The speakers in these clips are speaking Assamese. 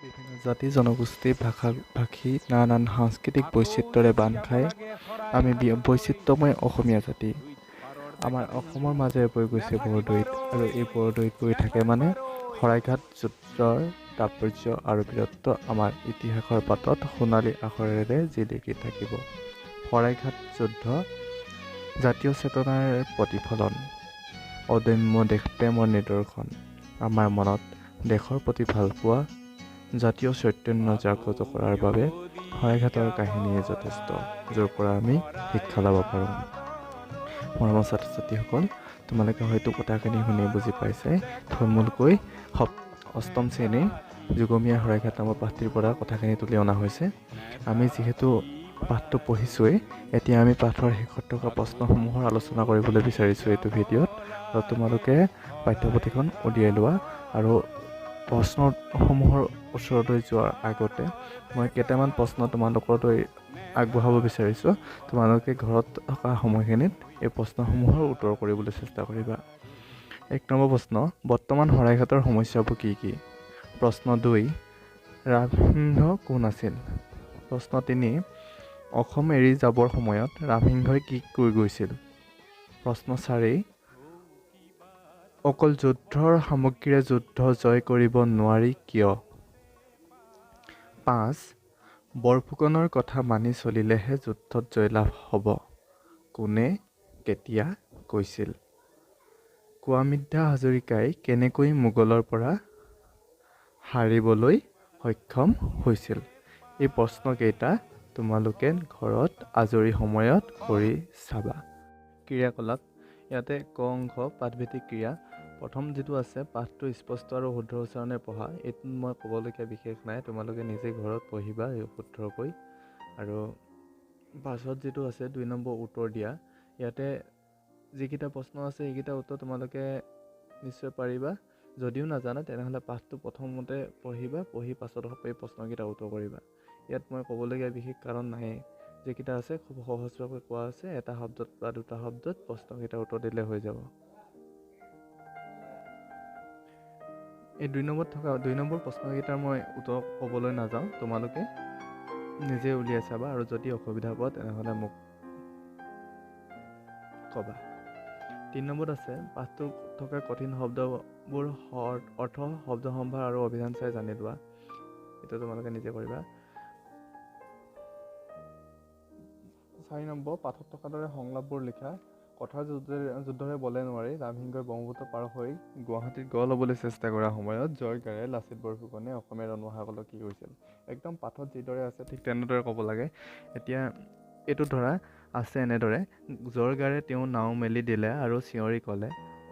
বিভিন্ন জাতি জনগোষ্ঠী ভাষী নানান সাংস্কৃতিক বৈচিত্ৰ্যৰে বান্ধ খাই আমি বৈচিত্ৰ্যময় অসমীয়া জাতি। আমাৰ অসমৰ মাজেৰে বৈ গৈছে বৰদৈত, আৰু এই বৰদৈত বৈ থাকে মানে শৰাইঘাট যুদ্ধৰ তাৎপৰ্য আৰু বীৰত্ব আমাৰ ইতিহাসৰ পাতত সোণালী আখৰেৰে জিলিকি থাকিব। শৰাইঘাট যুদ্ধ জাতীয় চেতনাৰ প্ৰতিফলন, অদম্য দেশপ্ৰেমৰ নিদৰ্শন। আমাৰ মনত দেশৰ প্ৰতি ভালপোৱা, জাতীয় চৈতন্য জাগ্ৰত কৰাৰ বাবে শৰাইঘাটৰ কাহিনীয়ে যথেষ্ট, য'ৰ পৰা আমি শিক্ষা ল'ব পাৰোঁ। মৰমৰ ছাত্ৰ ছাত্ৰীসকল, তোমালোকে হয়তো কথাখিনি শুনি বুজি পাইছে। থুলমূলকৈ অষ্টম শ্ৰেণীৰ যুগমীয়া শৰাইঘাট নামৰ পাঠটিৰ পৰা কথাখিনি তুলি অনা হৈছে। আমি যিহেতু পাঠটো পঢ়িছোৱেই, এতিয়া আমি পাঠৰ শেষত থকা প্ৰশ্নসমূহৰ আলোচনা কৰিবলৈ বিচাৰিছোঁ এইটো ভিডিঅ'ত। আৰু তোমালোকে পাঠ্যপুথিখন উলিয়াই লোৱা, আৰু প্ৰশ্নসমূহৰ ওচৰলৈ যোৱাৰ আগতে মই কেইটামান প্ৰশ্ন তোমালোকলৈ আগবঢ়াব বিচাৰিছোঁ। তোমালোকে ঘৰত থকা সময়খিনিত এই প্ৰশ্নসমূহৰ উত্তৰ কৰিবলৈ চেষ্টা কৰিবা। 1 নম্বৰ প্ৰশ্ন, বৰ্তমান শৰাইঘাটৰ সমস্যাবোৰ কি কি? প্ৰশ্ন 2, ৰামসিংহ কোন আছিল? প্ৰশ্ন 3, অসম এৰি যাবৰ সময়ত ৰামসিংহই কি কৈ গৈছিল? প্ৰশ্ন 4, অকল যুদ্ধৰ সামগ্ৰীৰে যুদ্ধ জয় কৰিব নোৱাৰি কিয়? 5, বৰফুকনৰ কথা মানি চলিলেহে যুদ্ধত জয়লাভ হ'ব, কোনে কেতিয়া কৈছিল? কুৱামিদ্ধা হাজৰিকাই কেনেকৈ মোগলৰ পৰা হাৰিবলৈ সক্ষম হৈছিল? এই প্ৰশ্নকেইটা তোমালোকে ঘৰত আজৰি সময়ত কৰি চাবা। ক্ৰিয়াকলাপ, ইয়াতে ক অংশ পাঠভিত্তিক ক্ৰিয়া। প্ৰথম যিটো আছে, পাঠটো স্পষ্ট আৰু শুদ্ধ উচ্চাৰণে পঢ়া। এইটো মই ক'বলগীয়া বিশেষ নাই, তোমালোকে নিজে ঘৰত পঢ়িবা শুদ্ধকৈ। আৰু পাছত যিটো আছে 2 নম্বৰ উত্তৰ দিয়া। ইয়াতে যিকেইটা প্ৰশ্ন আছে সেইকেইটা উত্তৰ তোমালোকে নিশ্চয় পাৰিবা। যদিও নাজানা তেনেহ'লে পাঠটো প্ৰথমতে পঢ়িবা, পঢ়ি পাছত এই প্ৰশ্নকেইটা উত্তৰ কৰিবা। ইয়াত মই ক'বলগীয়া বিশেষ কাৰণ নাই, যিকেইটা আছে খুব সহজভাৱে কোৱা আছে। এটা শব্দত বা 2টা শব্দত প্ৰশ্নকেইটা উত্তৰ দিলে হৈ যাব। এই 2 নম্বৰ প্ৰশ্নকেইটাৰ মই উত্তৰ ক'বলৈ নাযাওঁ, তোমালোকে নিজে উলিয়াই চাবা, আৰু যদি অসুবিধা পোৱা তেনেহ'লে মোক ক'বা। 3 নম্বৰত আছে, পাঠটোত থকা কঠিন শব্দবোৰ অৰ্থ, শব্দ সম্ভাৰ আৰু অভিধান চাই জানি লোৱা। এইটো তোমালোকে নিজে কৰিবা। 4 নম্বৰ, পাঠত থকাৰ দৰে সংলাপবোৰ লিখা। কথাৰ যুদ্ধৰে বলে নোৱাৰি ৰামসিংহই ব্ৰহ্মপুত্ৰ পাৰ হৈ গুৱাহাটীত গঢ় ল'বলৈ চেষ্টা কৰাৰ সময়ত জয়গাৰে লাচিত বৰফুকনে অসমীয়া ৰণোৱাসকলক কি কৈছিল? একদম পাঠত যিদৰে আছে ঠিক তেনেদৰে ক'ব লাগে। এতিয়া এইটো ধৰা আছে এনেদৰে, জয়গাৰে তেওঁ নাও মেলি দিলে আৰু চিঞৰি ক'লে,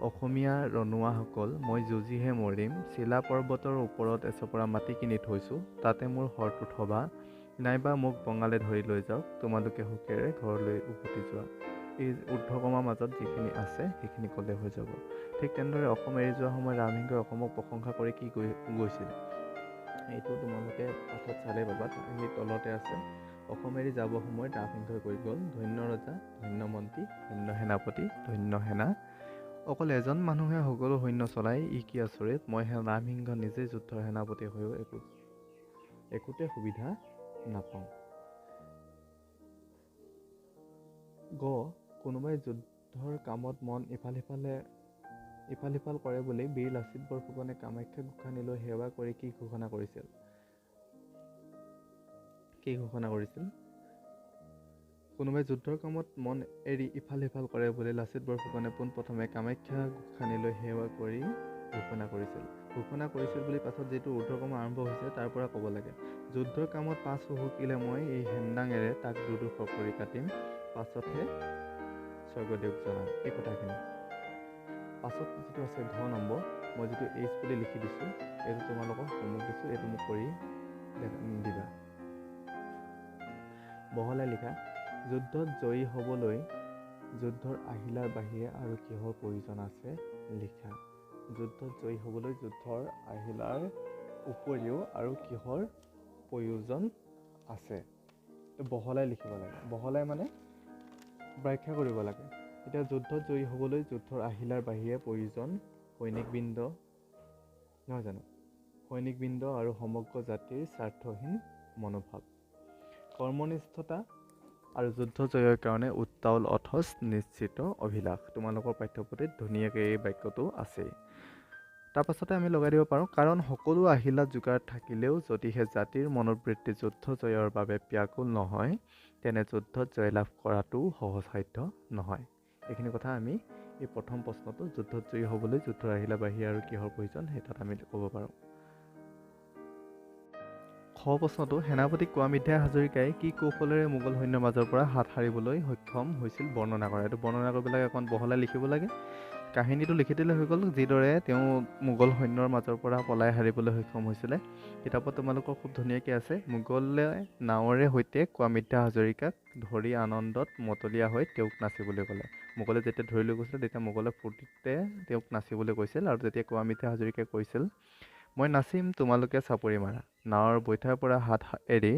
অসমীয়া ৰণোৱাসকল মই যুঁজিহে মৰিম, চিলা পৰ্বতৰ ওপৰত এচপৰা মাটি কিনি থৈছোঁ, তাতে মোৰ শৰটো থবা, নাইবা মোক বঙালে ধৰি লৈ যাওক, তোমালোকে সুখেৰে ঘৰলৈ উভতি যোৱা। এই ঊৰ্ধ্বকমাৰ মাজত যিখিনি আছে সেইখিনি ক'লে হৈ যাব। ঠিক তেনেদৰে অসম এৰি যোৱাৰ সময়ত ৰামসিংহই অসমক প্ৰশংসা কৰি কি গৈছিল? এইটো তোমালোকে পাঠত চালেই পাবা। সেই তলতে আছে, অসম এৰি যাব সময়ত ৰামসিংহই কৈ গ'ল, ধন্য ৰজা, ধন্য মন্ত্ৰী, ধন্য সেনাপতি, ধন্য সেনা, অকল এজন মানুহে সকলো সৈন্য চলাই, ই কি আচৰিত, মই ৰামসিংহ নিজে যুদ্ধৰ সেনাপতি হৈও একোতে সুবিধা নাপাওঁ। গ, কোনোবাই যুদ্ধৰ কামত মন ইফাল সিফাল কৰে বুলি বীৰ লাচিত বৰফুকনে কামাখ্যাক গোসানি লৈ সেৱা কৰি কি ঘোষণা কৰিছিল? কোনোবাই যুদ্ধৰ কামত মন এৰি ইফাল সিফাল কৰে বুলি লাচিত বৰফুকনে পোনপ্ৰথমে কামাখ্যা গোসানি লৈ সেৱা কৰি ঘোষণা কৰিছিল বুলি পাছত যিটো ঊৰ্ধ্বকমা আৰম্ভ হৈছে তাৰ পৰা ক'ব লাগে। যুদ্ধৰ কামত পাঁচ হুহুকিলে মই এই হেমদাঙেৰে তাক দুডোখ কৰি কাটিম, পাছতহে স্বৰ্গদেউক জনাম। এই কথাখিনি পাছত যিটো আছে ঘ নম্বৰ, মই যিটো এইচ বুলি লিখি দিছোঁ, এইটো তোমালোকক হোমৱৰ্ক দিছোঁ, এইটো মোক কৰি দিবা। বহলাই লিখা, যুদ্ধত জয়ী হ'বলৈ যুদ্ধৰ আহিলাৰ বাহিৰে আৰু কিহৰ প্ৰয়োজন আছে লিখা। যুদ্ধত জয়ী হ'বলৈ যুদ্ধৰ আহিলাৰ উপৰিও আৰু কিহৰ প্ৰয়োজন আছে? বহলাই লিখিব লাগে। বহলাই মানে ব্যাখ্যা কৰিব লাগে। এতিয়া যুদ্ধত জয়ী হ'বলৈ যুদ্ধৰ আহিলাৰ বাহিৰে প্ৰয়োজন সৈনিকবৃন্দ, নহয় জানো? সৈনিকবৃন্দ আৰু সমগ্ৰ জাতিৰ স্বাৰ্থহীন মনোভাৱ, কৰ্মনিষ্ঠতা আৰু যুদ্ধ জয়ৰ কাৰণে উত্তাউল অথচ নিশ্চিত অভিলাষ। তোমালোকৰ পাঠ্যপুথিত ধুনীয়াকৈ এই বাক্যটো আছে। তাৰপাছতে আমি লগাই দিব পাৰোঁ, কাৰণ সকলো আহিলা যোগাৰ থাকিলেও যদিহে জাতিৰ মনোবৃত্তি যুদ্ধ জয়ৰ বাবে ব্যাকুল নহয়, তেনে যুদ্ধত জয়লাভ কৰাটোও সহজসাধ্য নহয়। এইখিনি কথা আমি এই প্ৰথম প্ৰশ্নটো, যুদ্ধত জয়ী হ'বলৈ যুদ্ধৰ আহিলা বাহিৰে আৰু কিহৰ প্ৰয়োজন, সেই তাত আমি ক'ব পাৰোঁ। খ প্ৰশ্নটো, সেনাপতি কোৱামিদ্ধা হাজৰিকাই কি কৌশলেৰে মোগল সৈন্যৰ মাজৰ পৰা হাত সাৰিবলৈ সক্ষম হৈছিল বৰ্ণনা কৰা। এইটো বৰ্ণনা কৰিব লাগে, অকণ বহলাই লিখিব লাগে। কাহিনীটো লিখি দিলে হৈ গ'ল, যিদৰে তেওঁ মোগল সৈন্যৰ মাজৰ পৰা পলাই হাৰিবলৈ সক্ষম হৈছিলে। কিতাপত তোমালোকৰ খুব ধুনীয়াকৈ আছে, মোগলে নাৱৰে সৈতে কোৱামিদ্ধা হাজৰিকাক ধৰি আনন্দত মতলীয়া হৈ তেওঁক নাচিবলৈ ক'লে। মোগলে যেতিয়া ধৰি লৈ গৈছিলে, তেতিয়া মোগলে ফূৰ্তিতে তেওঁক নাচিবলৈ কৈছিল, আৰু যেতিয়া কোৱামিদ্ধা হাজৰিকাই কৈছিল, মই নাচিম, তোমালোকে চাপৰি মাৰা, নাৱৰ বৈঠাৰ পৰা হাত এৰি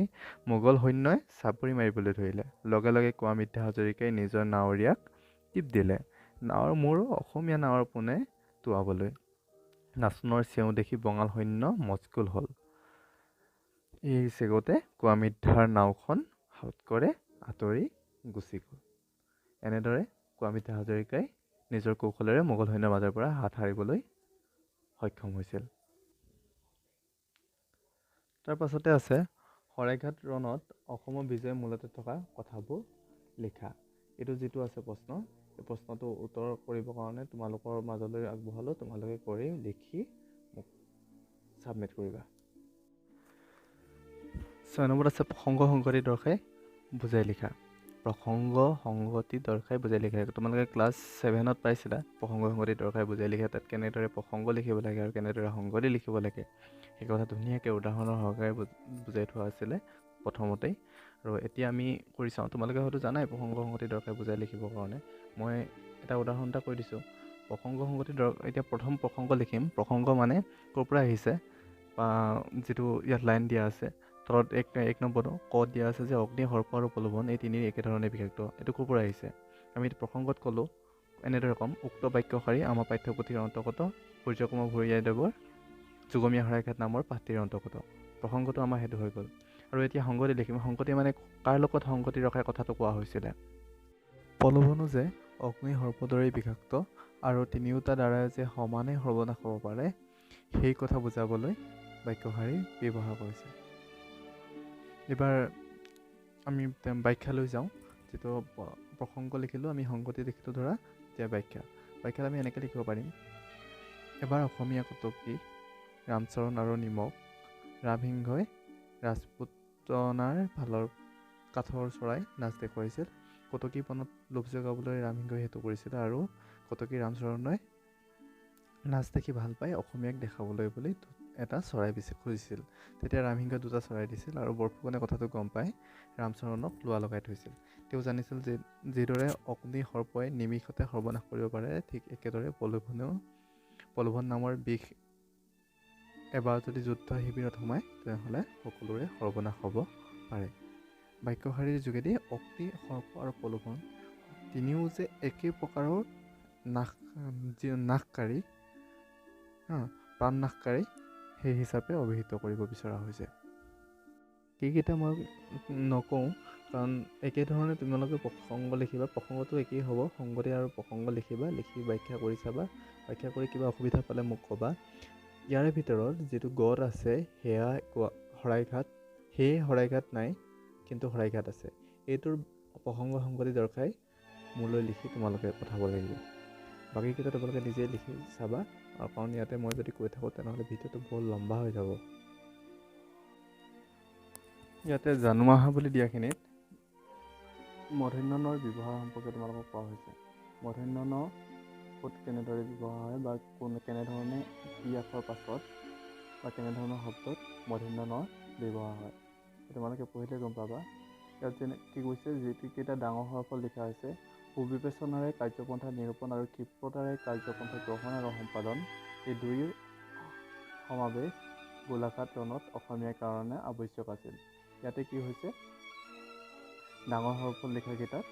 মোগল সৈন্যই চাপৰি মাৰিবলৈ ধৰিলে। লগে লগে কোৱামিদ্ধা হাজৰিকাই নিজৰ নাৱৰীয়াক টিপ দিলে নাৱৰ মূৰ অসমীয়া নাৱৰ পোনে টোঁৱাবলৈ। নাচোনৰ চেওঁ দেখি বঙাল সৈন্য মচগুল হ'ল। এই চেগতে কোৱামিদ্ধাৰ নাওখন সাউৎকৰে আঁতৰি গুচি গ'ল। এনেদৰে কোৱামিদ্ধা হাজৰিকাই নিজৰ কৌশলেৰে মোগল সৈন্যৰ মাজৰ পৰা হাত সাৰিবলৈ সক্ষম হৈছিল। তাৰ পাছতে আছে, শৰাইঘাট ৰণত অসমৰ বিজয়ৰ মূলতে থকা কথাবোৰ লিখা। এইটো যিটো আছে প্ৰশ্ন, এই প্ৰশ্নটো উত্তৰ কৰিবৰ কাৰণে তোমালোকৰ মাজলৈ আগবঢ়ালোঁ। তোমালোকে কৰি লিখি মোক ছাবমিট কৰিবা। 6 নম্বৰত আছে, প্ৰসংগ সংগতি দৰ্শাই বুজাই লিখা। প্ৰসংগ সংগতি দৰ্শাই বুজাই লিখা। তোমালোকে ক্লাছ 7ত পাইছিলা প্ৰসংগ সংগতি দৰ্শাই বুজাই লিখা। তাত কেনেদৰে প্ৰসংগ লিখিব লাগে আৰু কেনেদৰে সংগতি লিখিব লাগে, সেই কথা ধুনীয়াকৈ উদাহৰণৰ সহকাৰে বুজাই থোৱা আছিলে প্ৰথমতেই। আৰু এতিয়া আমি কৰি চাওঁ। তোমালোকে হয়তো জানাই প্ৰসংগ সংগতি দৰ্শাই বুজাই লিখিবৰ কাৰণে। মই এটা উদাহৰণ এটা কৈ দিছোঁ। প্ৰসংগ সংগতি এতিয়া প্ৰথম প্ৰসংগ লিখিম। প্ৰসংগ মানে ক'ৰ পৰা আহিছে, বা যিটো ইয়াত লাইন দিয়া আছে, তলত এক নম্বৰটো ক দিয়া আছে যে অগ্নি, সৰ্প আৰু প্ৰলোভন এই তিনি একেধৰণে বিভক্ত। এইটো ক'ৰ পৰা আহিছে? আমি প্ৰসংগত ক'লোঁ, এনেদৰে ক'ম, উক্ত বাক্যশাৰী আমাৰ পাঠ্যপুথিৰ অন্তৰ্গত সূৰ্যকুমাৰ ভূঞাদেৱৰ যুগমীয়া শৰাইঘাট নামৰ পাঠটিৰ অন্তৰ্গত। প্ৰসংগটো আমাৰ সেইটো হৈ গ'ল। আৰু এতিয়া সংগতি লিখিম। সংগতি মানে কাৰ লগত সংগতি ৰখাই কথাটো কোৱা হৈছিলে। প্ৰলোভনো যে অগ্নি, সৰ্পৰ দৰেই বিষাক্ত আৰু তিনিওটা দ্বাৰাই যে সমানে সৰ্বনাশ হ'ব পাৰে, সেই কথা বুজাবলৈ বাক্যশাৰী ব্যৱহাৰ কৰিছে। এইবাৰ আমি ব্যাখ্যালৈ যাওঁ। যিটো প্ৰসংগ লিখিলোঁ, আমি সংগতি লিখিলোঁ ধৰা, এতিয়া ব্যাখ্যাত আমি এনেকৈ লিখিব পাৰিম। এবাৰ অসমীয়া কটকী ৰামচৰণ আৰু নিমক ৰামসিংহই ৰাজপুতনাৰ ভালৰ কাঠৰ চৰাই নাচ দেখুৱাইছিল। কটকী বনত লোভ জগাবলৈ ৰামসিংহই সেইটো কৰিছিলে, আৰু কটকী ৰামচৰণে নাচ দেখি ভাল পাই অসমীয়াক দেখাবলৈ বুলি এটা চৰাই খুজিছিল। তেতিয়া ৰামসিংহই দুটা চৰাই দিছিল, আৰু বৰফুকনে কথাটো গম পাই ৰামচৰণক লোৱা লগাই থৈছিল। তেওঁ জানিছিল যে যিদৰে অগ্নি সৰ্পই নিমিষতে সৰ্বনাশ কৰিব পাৰে, ঠিক একেদৰে প্ৰলোভন নামৰ বিষ এবাৰ যদি যুদ্ধ শিবিৰত সোমায়, তেনেহ'লে সকলোৰে সৰ্বনাশ হ'ব পাৰে। বাক্যশাৰীৰ যোগেদি অগ্নি, সৰ্প আৰু প্ৰলোভন তিনিও যে একে প্ৰকাৰৰ নাশকাৰী, প্ৰাণনাশকাৰী, সেই হিচাপে অভিহিত কৰিব বিচৰা হৈছে। সেইকেইটা মই নকওঁ, কাৰণ একেধৰণে তোমালোকে প্ৰসংগ লিখিবা। প্ৰসংগটো একেই হ'ব। সংগতি আৰু প্ৰসংগ লিখিবা, লিখি ব্যাখ্যা কৰি চাবা। ব্যাখ্যা কৰি কিবা অসুবিধা পালে মোক ক'বা। ইয়াৰে ভিতৰত যিটো গড় আছে, সেয়া শৰাইঘাট, সেই শৰাইঘাট নাই, কিন্তু শৰাইঘাট আছে। এইটোৰ প্ৰসংগ সংগতি দৰ্শাই মোলৈ লিখি তোমালোকে পঠাব লাগিব। বাকীকেইটা তোমালোকে নিজে লিখি চাবা, আৰু কাৰণ ইয়াতে মই যদি কৈ থাকোঁ, তেনেহ'লে ভিডিঅ'টো বৰ লম্বা হৈ যাব। ইয়াতে জানুৱাহা বুলি দিয়াখিনিত মূৰ্ধন্য ণৰ ব্যৱহাৰ সম্পৰ্কে তোমালোকক কোৱা হৈছে। মূৰ্ধন্য ণ ক'ত কেনেদৰে ব্যৱহাৰ হয়, বা কেনেধৰণে কি আখৰ পাছত বা কেনেধৰণৰ শব্দত মূৰ্ধন্য ণৰ ব্যৱহাৰ হয়, তোমালোকে পঢ়িলে গম পাবা। ইয়াত যেনে কি কৈছে, যিকেইটা ডাঙৰ হৰফত লিখা হৈছে, সুবিবেচনাৰে কাৰ্যপন্থা নিৰূপণ আৰু ক্ষিপ্ৰতাৰে কাৰ্যপন্থা গ্ৰহণ আৰু সম্পাদন, এই দুয়ো সমাৱেশ গোলাঘাট ৰণত অসমীয়াৰ কাৰণে আৱশ্যক আছিল। ইয়াতে কি হৈছে, ডাঙৰ হৰফত লিখাকেইটাত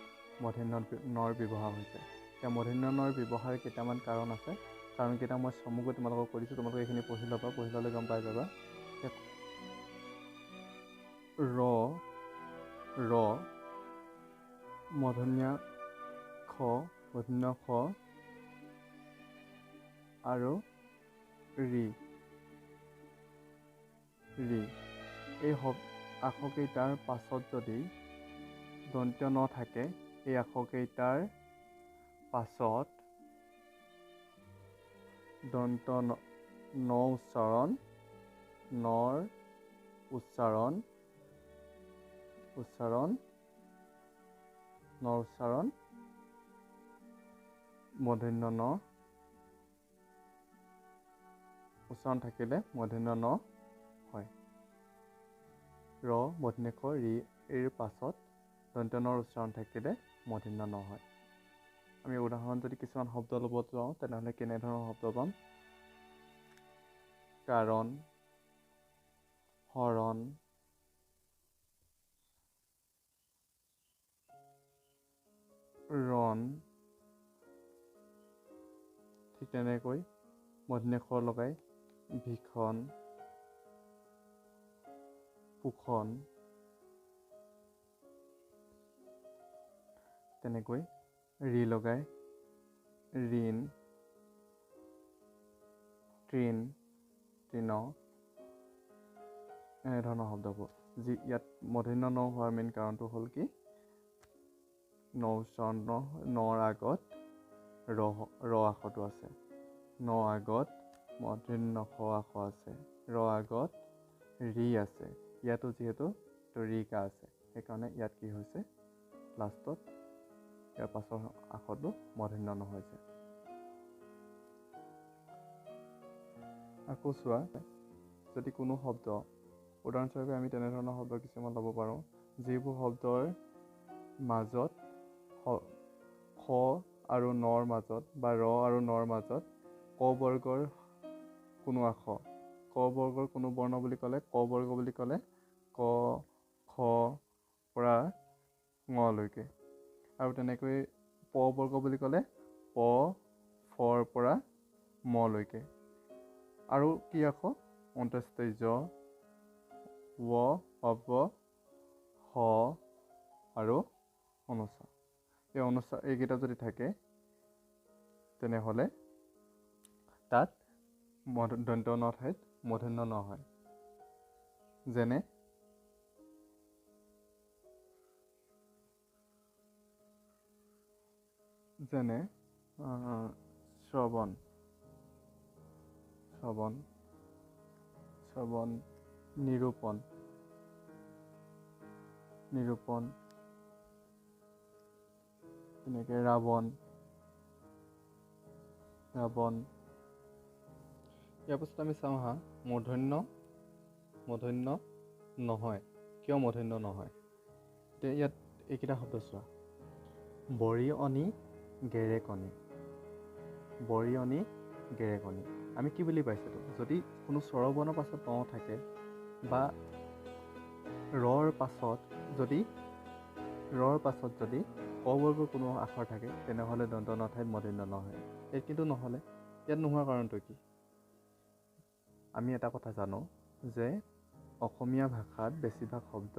মূৰ্ধন্য ণৰ ব্যৱহাৰ হৈছে। এতিয়া মূৰ্ধন্য ণৰ ব্যৱহাৰ কেইটামান কাৰণ আছে। কাৰণকেইটা মই চমুকৈ তোমালোকক কৈ দিছোঁ, তোমালোকে এইখিনি পঢ়ি ল'বা, পঢ়ি ল'লে গম পাই যাবা। ৰ মূৰ্ধন্য খ, মূৰ্ধন্য খ আৰু ৰি এই আখৰকেইটাৰ পাছত যদি দন্ত্য ন থাকে, এই আখৰকেইটাৰ পাছত দন্ত ন উচ্চাৰণ, নৰ উচ্চাৰণ মূৰ্ধন্য ন উচ্চাৰণ থাকিলে মূৰ্ধন্য ন হয়। ৰ মূৰ্ধন্য খ ৰি এৰ পাছত দন্ত্য নৰ উচ্চাৰণ থাকিলে মূৰ্ধন্য ন হয়। আমি উদাহৰণ যদি কিছুমান শব্দ ল'ব যাওঁ, তেনেহ'লে কেনেধৰণৰ শব্দ পাম? কাৰণ, হৰণ, ৰণ, ঠিক তেনেকৈ মূৰ্ধন্য খ লগাই ভীষণ, পোষণ, তেনেকৈ ৰি লগাই ঋণ, তৃণ, তৃণ, এনেধৰণৰ শব্দবোৰ। ইয়াত মূৰ্ধন্য ন হোৱাৰ মেইন কাৰণটো হ'ল কি? ন উচ্চাৰণ নৰ আগত ৰ আখৰটো আছে, ন আগত মূৰ্ধন্য খ আখৰ আছে, ৰ আগত ৰি আছে। ইয়াতো যিহেতু ৰিকা আছে, সেইকাৰণে ইয়াত কি হৈছে? লাষ্টত ইয়াৰ পাছৰ আখৰটো মূৰ্ধন্য ন হৈছে। আকৌ চোৱা, যদি কোনো শব্দ, উদাহৰণস্বৰূপে আমি তেনেধৰণৰ শব্দ কিছুমান ল'ব পাৰোঁ, যিবোৰ শব্দৰ মাজত খ আৰু নৰ মাজত বা ৰ আৰু নৰ মাজত ক বৰ্গৰ কোনো আখৰ, ক বৰ্গৰ কোনো বৰ্ণ বুলি ক'লে, ক বৰ্গ বুলি ক'লে ক, খ পৰা ঙলৈকে, আৰু তেনেকৈ প বৰ্গ বুলি ক'লে প, ফৰ পৰা মলৈকে। আৰু কি আখৰ? অন্ত্যেষ্টিৰ্য, ৱ, অৱ, হ আৰু অনুস্বৰ। এই অনুস্বৰ এইকেইটা যদি থাকে, তেনেহ'লে তাত দন্ত্য ন ঠাইত মূৰ্ধন্য ন হয়। যেনে শ্ৰৱণ, নিৰূপণ, তেনেকৈ ৰাৱণ। ইয়াৰ পাছত আমি চাওঁ হা, মূৰ্ধন্য নহয়। কিয় মূৰ্ধন্য নহয়? এতিয়া ইয়াত এইকেইটা শব্দ চোৱা, বৰি অনি গেৰেকণি, আমি কি বুলি পাইছিলোঁ? যদি কোনো স্বৰবৰ্ণৰ পাছত ন থাকে বা ৰৰ পাছত যদি ক বৰ্গৰ কোনো আখৰ থাকে, তেনেহ'লে দন্ত্য ন ঠাইত মূৰ্ধন্য ন হয়। ইয়াত কিন্তু নহ'লে, ইয়াত নোহোৱাৰ কাৰণটো কি? আমি এটা কথা জানো যে অসমীয়া ভাষাত বেছিভাগ শব্দ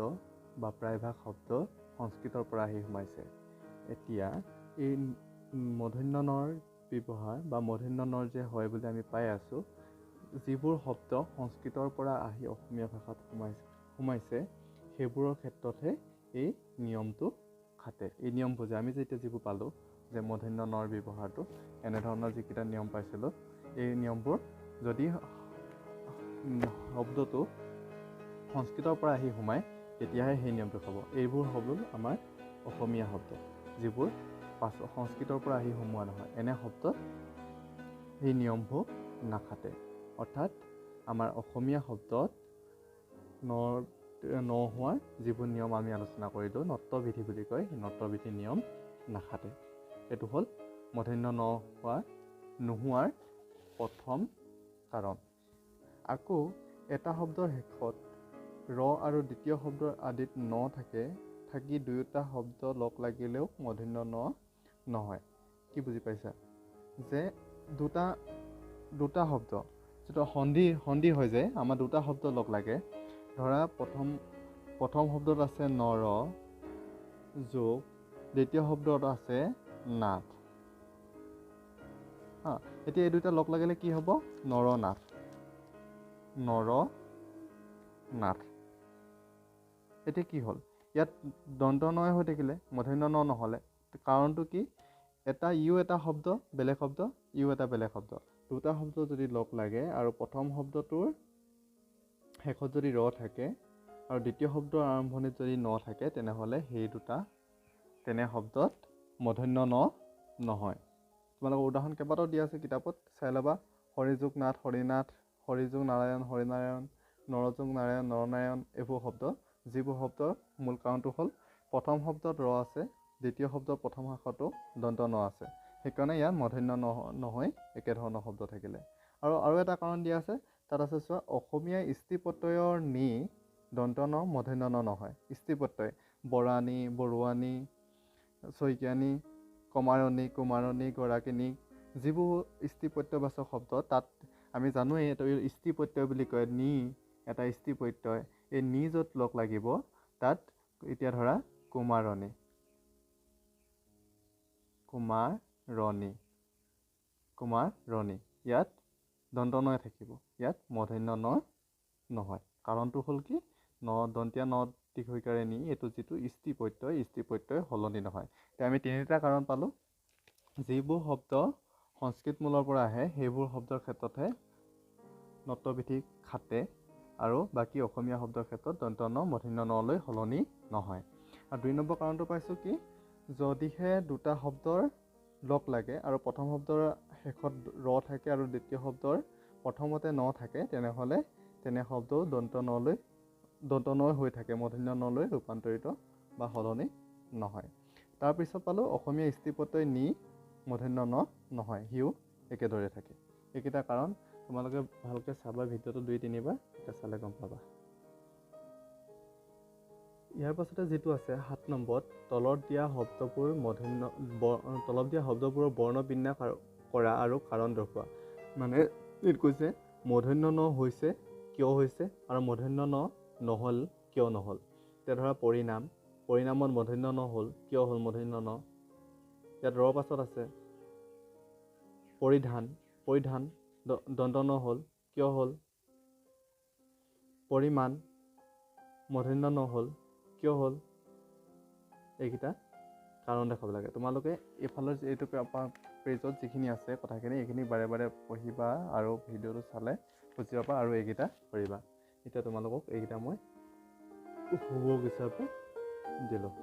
বা প্ৰায়ভাগ শব্দ সংস্কৃতৰ পৰা আহি সোমাইছে। এতিয়া এই মূৰ্ধন্য নৰ ব্যৱহাৰ বা মূৰ্ধন্য নৰ যে হয় বুলি আমি পাই আছোঁ, যিবোৰ শব্দ সংস্কৃতৰ পৰা আহি অসমীয়া ভাষাত সোমাইছে, সেইবোৰৰ ক্ষেত্ৰতহে এই নিয়মটো খাটে। এই নিয়মবোৰ যে আমি যে এতিয়া যিবোৰ পালোঁ, যে মূৰ্ধন্য নৰ ব্যৱহাৰটো, এনেধৰণৰ যিকেইটা নিয়ম পাইছিলোঁ, এই নিয়মবোৰ যদি শব্দটো সংস্কৃতৰ পৰা আহি সোমায়, তেতিয়াহে সেই নিয়মটো খাব। এইবোৰ হ'ল আমাৰ অসমীয়া শব্দ, যিবোৰ সংস্কৃতৰ পৰা আহি সোমোৱা নহয়। এনে শব্দত সেই নিয়মবোৰ নাখাটে। অৰ্থাৎ আমাৰ অসমীয়া শব্দত ন হোৱাৰ যিবোৰ নিয়ম আমি আলোচনা কৰিলোঁ, নত্ববিধি বুলি কয়, সেই নত্ববিধি নিয়ম নাখাটে। এইটো হ'ল মূৰ্ধন্য ন নোহোৱাৰ প্ৰথম কাৰণ। আকৌ এটা শব্দৰ শেষত ৰ আৰু দ্বিতীয় শব্দৰ আদিত ন থাকি দুয়োটা শব্দ লগ লাগিলেও মূৰ্ধন্য ন নহয়। কি বুজি পাইছা যে দুটা শব্দ যিটো সন্ধি হৈ যায় আমাৰ দুটা শব্দ লগ লাগে ধৰা প্ৰথম শব্দত আছে নৰ যোগ দ্বিতীয় শব্দত আছে নাথ এতিয়া এই দুটা লগ লাগিলে কি হ'ব নৰনাথ এতিয়া কি হ'ল ইয়াত দন্ত নয় হৈ থাকিলে মূৰ্ধন্য ন নহ'লে কাৰণটো কি এটা শব্দ বেলেগ শব্দ এটা বেলেগ শব্দ দুটা শব্দ যদি লগ লাগে আৰু প্ৰথম শব্দটোৰ শেষত যদি ৰ থাকে আৰু দ্বিতীয় শব্দৰ আৰম্ভণিত যদি ন থাকে তেনেহ'লে সেই দুটা তেনে শব্দত মূৰ্ধন্য ন নহয় তোমালোকৰ উদাহৰণ কেইবাটাও দিয়া আছে কিতাপত চাই ল'বা হৰিযোগ নাথ হৰিনাথ হৰিযোগ নাৰায়ণ হৰিনাৰায়ণ নৰযোগ নাৰায়ণ নৰনাৰায়ণ এইবোৰ শব্দ যিবোৰ শব্দৰ মূল কাৰণটো হ'ল প্ৰথম শব্দত ৰ আছে দ্বিতীয় শব্দৰ প্ৰথম শাখাতো দন্ত ন আছে সেইকাৰণে ইয়াত মূৰ্ধন্য নহয় একেধৰণৰ শব্দ থাকিলে আৰু এটা কাৰণ দিয়া আছে তাত আছে চোৱা অসমীয়া স্ত্ৰী প্ৰত্যয়ৰ নি দন্ত ন মূৰ্ধন্য ন নহয় স্ত্ৰী প্ৰত্যয় বৰাণী বৰুৱানী শইকীয়ানী কমাৰণী কুমাৰণী গৰাকিনী যিবোৰ স্ত্ৰী প্ৰত্যয়বাচক শব্দ তাত আমি জানোৱেই এইটো স্ত্ৰী প্ৰত্যয় বুলি কয় নি এটা স্ত্ৰী প্ৰত্যয় এই নি য'ত লগ লাগিব তাত এতিয়া ধৰা কুমাৰণী ইয়াত দন্ত নয় থাকিব ইয়াত মূৰ্ধন্য ন নহয় কাৰণটো হ'ল কি দন্তীয়া ন দীৰ্ঘইকাৰে নি এইটো যিটো স্ত্ৰী প্ৰত্যয় সলনি নহয় এতিয়া আমি তিনিটা কাৰণ পালোঁ যিবোৰ শব্দ সংস্কৃত মূলৰ পৰা আহে সেইবোৰ শব্দৰ ক্ষেত্ৰতহে নত্ববিধি খাটে আৰু বাকী অসমীয়া শব্দৰ ক্ষেত্ৰত দন্ত ন মূৰ্ধন্য নলৈ সলনি নহয় আৰু 2 নম্বৰ কাৰণটো পাইছোঁ কি যদিহে দুটা শব্দৰ লগ লাগে আৰু প্ৰথম শব্দৰ শেষত ৰ থাকে আৰু দ্বিতীয় শব্দৰ প্ৰথমতে ন থাকে তেনেহ'লে তেনে শব্দও দন্ত নয় হৈ থাকে মূৰ্ধন্য নলৈ ৰূপান্তৰিত বা সলনি নহয় তাৰপিছত পালোঁ অসমীয়া স্ত্ৰী প্ৰত্যয় নি মূৰ্ধন্য ন নহয় সিও একেদৰে থাকে এইকেইটা কাৰণ তোমালোকে ভালকৈ চাবা ভিডিঅ'টো 2-3 বাৰ তেতিয়া চালে গম পাবা ইয়াৰ পাছতে যিটো আছে 7 নম্বৰত তলত দিয়া শব্দবোৰৰ বৰ্ণ বিন্যাস কৰা আৰু কাৰণ দৰ্শোৱা মানে এইটো কৈছে মূৰ্ধন্য ন হৈছে কিয় হৈছে আৰু মূৰ্ধন্য ন নহ'ল কিয় নহ'ল এতিয়া ধৰা পৰিণামত মূৰ্ধন্য ন হ'ল কিয় হ'ল মূৰ্ধন্য ন ইয়াত ৰ পাছত আছে পৰিধান দন্ত ন হ'ল কিয় হ'ল পৰিমাণ মূৰ্ধন্য ন হ'ল কিয় হ'ল এইকেইটা কাৰণ দেখাব লাগে তোমালোকে এইফালৰ এইটো পেজত যিখিনি আছে কথাখিনি এইখিনি বাৰে বাৰে পঢ়িবা আৰু ভিডিঅ'টো চালে বুজি পাবা আৰু এইকেইটা কৰিবা এতিয়া তোমালোকক এইকেইটা মই হোমৱৰ্ক হিচাপে দিলোঁ